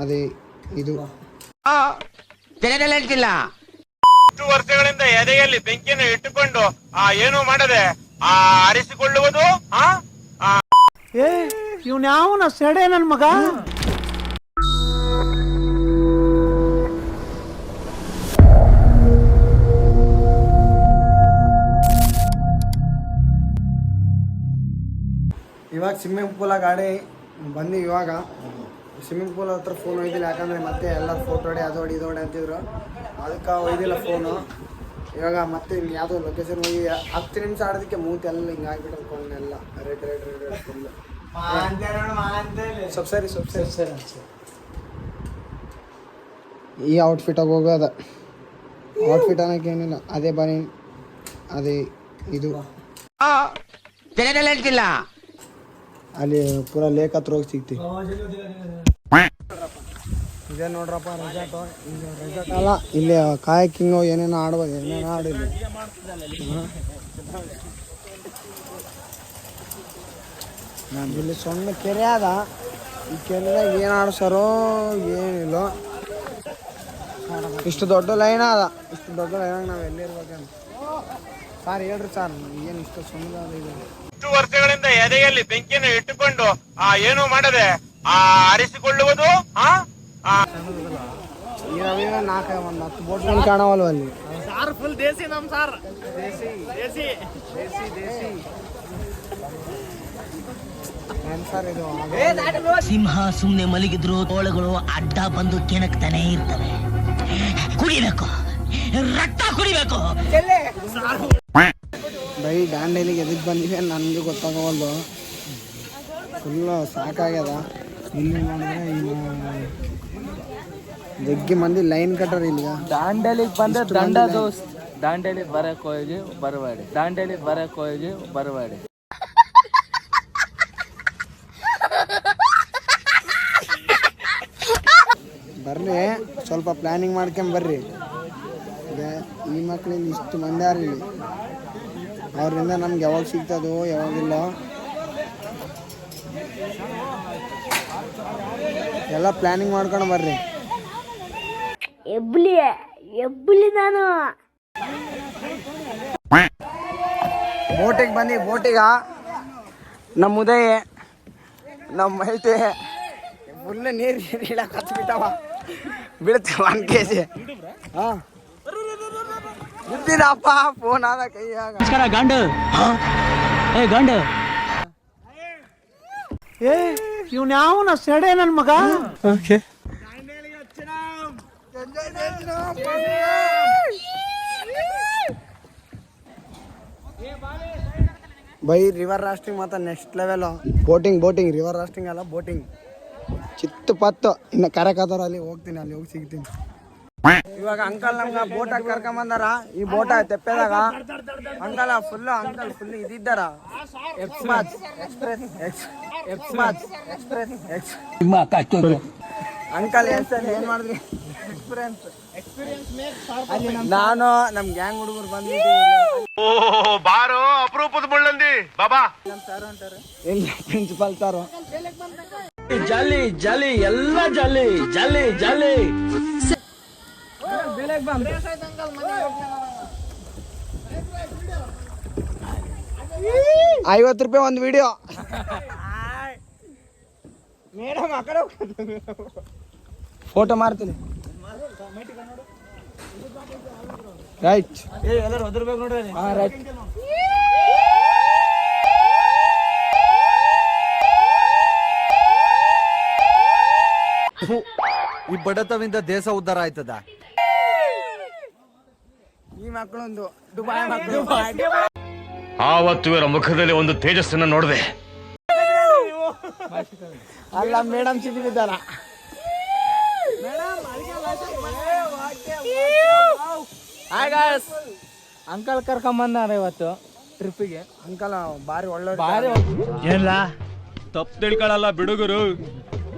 ಅದೇ ಇದು ತಿಳಿದಿಲ್ಲ. ಇಷ್ಟು ವರ್ಷಗಳಿಂದ ಎದೆಯಲ್ಲಿ ಬೆಂಕಿಯನ್ನು ಇಟ್ಟುಕೊಂಡು ಏನು ಮಾಡದೆ ಆರಿಸಿಕೊಳ್ಳುವುದು. ಇವ್ನ ಯಾವನ ಸೆಡೆ ನನ್ ಮಗ. ಇವಾಗ ಸ್ವಿಮ್ಮಿಂಗ್ ಪೂಲ ಗಾಡಿ ಬಂದು ಇವಾಗ ಸ್ವಿಮ್ಮಿಂಗ್ ಪೂಲ್ ಹತ್ರ ಫೋನ್ ಒಯ್ದಿಲ್ಲ, ಯಾಕಂದರೆ ಮತ್ತೆ ಎಲ್ಲ ಫೋಟೋ ಹೊಡಿ ಅದು ಹೊಡಿ ಇದು ಹೊಡಿ ಅಂತಿದ್ರು, ಅದಕ್ಕೆ ಒಯ್ದಿಲ್ಲ ಫೋನು. ಇವಾಗ ಮತ್ತೆ ಇಲ್ಲಿ ಯಾವುದೋ ಲೊಕೇಶನ್ ಹೋಗಿ 10 ನಿಮಿಷ ಆಡೋದಕ್ಕೆ ಮೂತಿ ಎಲ್ಲ ಹಿಂಗೆ ಆಗಿಬಿಟ್ಟು ಫೋನೆಲ್ಲ red red red red full. ಸರಿ ಈ ಔಟ್ಫಿಟಾಗಿ ಹೋಗೋದ ಔಟ್ಫಿಟ್ ಅನ್ನೋಕೆ ಏನಿಲ್ಲ, ಅದೇ ಬನ್ನಿ ಅದೇ ಇದು ತಿಳಿದಿಲ್ಲ. ಅಲ್ಲಿ ಪೂರಾ ಲೇಕ್ ಹತ್ರ ಹೋಗಿ ಸಿಗ್ತಿ. ಇದೇ ನೋಡ್ರಪ್ಪ ರೆಸಾರ್ಟು. ಇದು ರೆಸಾರ್ಟ್ ಅಲ್ಲ, ಇಲ್ಲಿ ಕಾಯಕಿಂಗು ಏನೇನೋ ಆಡ್ಬೋದು, ಏನೇನೋ ಆಡಿಲ್ಲ. ಇಲ್ಲಿ ಸಣ್ಣ ಕೆರೆ ಅದ, ಈ ಕೆರೆದಾಗ ಏನು ಆಡ್ಸಾರೋ ಏನಿಲ್ಲ. ಇಷ್ಟು ದೊಡ್ಡ ಲೈನ್ ಅದ, ಇಷ್ಟು ದೊಡ್ಡ ಲೈನಾಗ ನಾವು ಎಲ್ಲಿರ್ಬೇಕಂತ. ಸರ್ ಹೇಳ್ರಿ ಸರ್, ಏನು ಇಷ್ಟು ಸಣ್ಣದ ಇದೆ. ಇಷ್ಟು ವರ್ಷಗಳಿಂದ ಎದೆಯಲ್ಲಿ ಬೆಂಕಿಯನ್ನು ಇಟ್ಟುಕೊಂಡು ಏನು ಮಾಡದೆ ಆರಿಸಿಕೊಳ್ಳುವುದು. ನಾಲ್ಕು ಒಂದು 10 ಬೋಟ್ಗಳು ಕಾಣವಲ್ವ ಅಲ್ಲಿ. ಫುಲ್ ದೇಸಿ ನಮ್ ಸಾರ್ ಸರ್ ಇದು ಸಿಂಹ ಸುಮ್ನೆ ಮಲಗಿದ್ರು ತೋಳಗಳು ಅಡ್ಡ ಬಂದು ಕೆಣಕ್ತಾನೆ ಇರ್ತವೆ. ಕುಡಿಬೇಕು, ರಕ್ತ ಕುಡಿಬೇಕು. ಬೈ ದಾಂಡೇಲಿಗೆ ಎದಕ್ಕೆ ಬಂದಿವೆ ನನಗೆ ಗೊತ್ತಾಗವಲ್ದು, ಫುಲ್ಲು ಸಾಕಾಗ್ಯದ. ಇಲ್ಲಿ ನೋಡಿದ್ರೆ ಇನ್ನು ಜಗ್ಗಿ ಮಂದಿ ಲೈನ್ ಕಟ್ಟರ್ ಇಲ್ಲಿ. ದಾಂಡೇಲಿಗೆ ಬಂದೆ ದಂಡ ದೋಸ್ತ್. ದಾಂಡೇಲಿಗೆ ಬರಕ್ ಹೋಗಿ ಬರಬೇಡಿ, ದಾಂಡೇಲಿಗೆ ಬರಕ್ ಹೋಗಿ ಬರಬೇಡಿ. ಬರ್ರಿ, ಸ್ವಲ್ಪ ಪ್ಲಾನಿಂಗ್ ಮಾಡ್ಕೊಂಬರ್ರಿ. ಈ ಮಕ್ಳಿಂದ ಇಷ್ಟು ಮಂದಿ ಯಾರು ಇಲ್ಲಿ, ಅವರಿಂದ ನಮ್ಗೆ ಯಾವಾಗ ಸಿಗ್ತದೋ ಯಾವಾಗಿಲ್ಲ ಎಲ್ಲ ಪ್ಲಾನಿಂಗ್ ಮಾಡ್ಕೊಂಡು ಬರ್ರಿ. ಎಬ್ಬಲಿ ನಾನು ಬೋಟಿಗೆ ಬಂದು ಬೋಟಿಗ ನಮ್ಮ ಉದಯ ನಮ್ಮ ಮೈತೆ ಫುಲ್ ನೀರು ಇಡಕ್ಕೆ ಹಚ್ಬಿಟ್ಟವ, ಬೀಳ್ತೇವೆ 1 kg. ಹಾಂ ಬಿದ್ದಿನಪ್ಪ, ಫೋನ್ ಆದ ಕೈಯಾಗ. ಗಂಡು ಗಂಡು ಇವ್ನ ಯಾವನ ಸೆಡೆ ನನ್ನ ಮಗ. ಬೈ ರಿವರ್ ರಾಫ್ಟಿಂಗ್ ಮಾತ್ರ next level. Boating river rafting ಅಲ್ಲ, ಬೋಟಿಂಗ್ ಚಿತ್ತು ಪತ್ತು. ಇನ್ನು ಕರೆಕಾದವ್ರು ಅಲ್ಲಿ ಹೋಗ್ತೀನಿ, ಅಲ್ಲಿ ಹೋಗಿ ಸಿಗ್ತೀನಿ. ಇವಾಗ ಅಂಕಲ್ ನಮ್ಗೆ ಬೋಟಾಗಿ ಕರ್ಕೊಂಬಂದಾರ. ಈ ಬೋಟ ತೆಪ್ಪೆದಾಗ ಅಂಕಲ್ ಫುಲ್ ಇದಿದ್ದಾರ. ಅಂಕಲ್ ಏನ್ ಮಾಡಿದ್ರಿ ನಾನು ನಮ್ ಗ್ಯಾಂಗ್ ಹುಡುಗರು ಬಂದಿದ್ದೀವಿ. ಬಾರೋ ಅಪರೂಪದ ಮುಳ್ಳಂದಿ ಬಾಬಾ. ಇಲ್ಲ ಪ್ರಿನ್ಸಿಪಾಲ್ ಸಾರು ಜಾಲಿ ಜಾಲಿ ಎಲ್ಲ ಜಾಲಿ ಜಾಲಿ ಜಾಲಿ. 50 ರೂಪಾಯಿ ಒಂದು ವಿಡಿಯೋ. ಮೇಡಮ್ ಆ ಕಡೆ ಫೋಟೋ ಮಾಡ್ತೀನಿ. ರೈಟ್, ಎಲ್ಲರೂ ಒದರ್ಬೇಕು ನೋಡ್ರಿ. ಹಾಂ ರೈಟ್. ಈ ಬಡತವಿಂದ ದೇಶ ಉದ್ಧಾರ ಆಯ್ತದ. ಈ ಮಕ್ಕಳೊಂದು ದುಬಾಯ್ ಮಕ್ಕಳು. ಆವತ್ತು ಇವರ ಮುಖದಲ್ಲಿ ಒಂದು ತೇಜಸ್ಸನ್ನು ನೋಡಿದೆ. ಅಲ್ಲ ಮೇಡಮ್ ಸಿಕ್ಕಿದ್ದಾರ. ಅಂಕಲ್ ಕರ್ಕೊಂಬಂದಾರ ಇವತ್ತು ಟ್ರಿಪ್ಪಿಗೆ. ಅಂಕಲ್ ಬಾರಿ ಒಳ್ಳೆ ಬಾರಿ ಏನ್ಲ ತಪ್ಪು ತಿಳ್ಕೊಳ್ಳಲ್ಲ ಬಿಡುಗರು,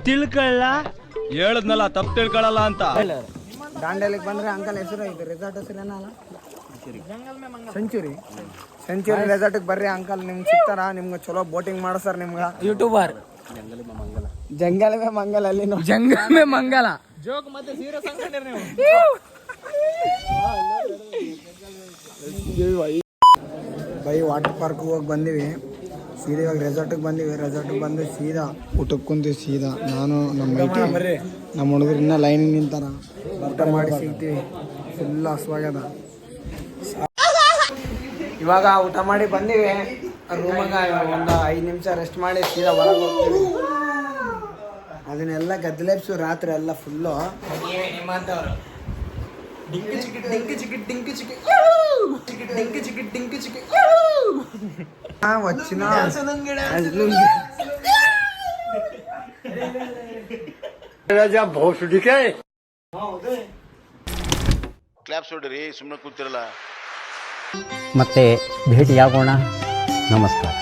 ತಿಳ್ಕೊಳ್ಳ ಹೇಳದ್ನಲ್ಲ ತಪ್ಪು ತಿಳ್ಕೊಳ್ಳಲ್ಲ ಅಂತ. ದಾಂಡೇಲಿಗೆ ಬಂದ್ರೆ ಅಂಕಲ್ ಹೆಸರು ಇದು ರೆಸಾರ್ಟ್ ಹೆಸರು ಏನಲ್ಲ, ಸೆಂಚುರಿ ರೆಸಾರ್ಟಿಗೆ ಬರ್ರಿ ಅಂಕಲ್. ನಿಮ್ಗೆ ಸಿಗ್ತಾರ, ನಿಮ್ಗೆ ಚಲೋ ಬೋಟಿಂಗ್ ಮಾಡಿಸ್ತಾರ. ನಿಮ್ಗೆ ಯೂಟ್ಯೂಬರ್ ಜಂಗಲವೇ ಮಂಗಲ ಅಲ್ಲಿ ನೋಡಿ. ಜಂಗಮೇ ಮಂಗಲ. ಬೈ ವಾಟರ್ ಪಾರ್ಕ್ ಹೋಗಿ ಬಂದೀವಿ. ಸೀದಾ ಇವಾಗ ರೆಸಾರ್ಟಿಗೆ ಬಂದೀವಿ. ರೆಸಾರ್ಟಿಗೆ ಬಂದು ಸೀದಾ ಊಟಕ್ಕೆ ಕುಂತೀವಿ. ಸೀದಾ ನಾನು ನಮ್ಮ ಹುಡುಗರು ಇನ್ನೂ ಲೈನಿಗೆ ನಿಂತಾರ. ಊಟ ಮಾಡಿ ಸಿಗ್ತೀವಿ. ಫುಲ್ ಹಸುವಾಗ್ಯದ. ಇವಾಗ ಊಟ ಮಾಡಿ ಬಂದೀವಿ ರೂಮಾಗ. ಒಂದು 5 ನಿಮಿಷ ರೆಸ್ಟ್ ಮಾಡಿ ಸೀದಾ ಹೊರಗೆ ಹೋಗ್ತೀವಿ. ಅದನ್ನೆಲ್ಲ ಗದ್ದಲೆಪ್ಸು ರಾತ್ರಿ ಎಲ್ಲ ಫುಲ್ಲು. ನಿಮ್ಮಂಥವ್ರು ಡಿಂಕಿ ಚಿಕ್ಕಿ ಡಿಂಕಿ ಚಿಕ್ಕಿ ಡಿಂಕಿ ಚಿಕ್ಕಿ ಡಿಂಕಿ ಚಿಕ್ಕಿ ಡಿಂಕಿ ಚಿಕ್ಕಿ వచ్చిన ಕ್ಲಾಪ್ಸ್ ಹೊಡ್ರಿ, ಸುಮ್ಮನೆ ಕೂತಿರಲ್ಲ. ಮತ್ತೆ ಭೇಟಿಯಾಗೋಣ. ನಮಸ್ಕಾರ.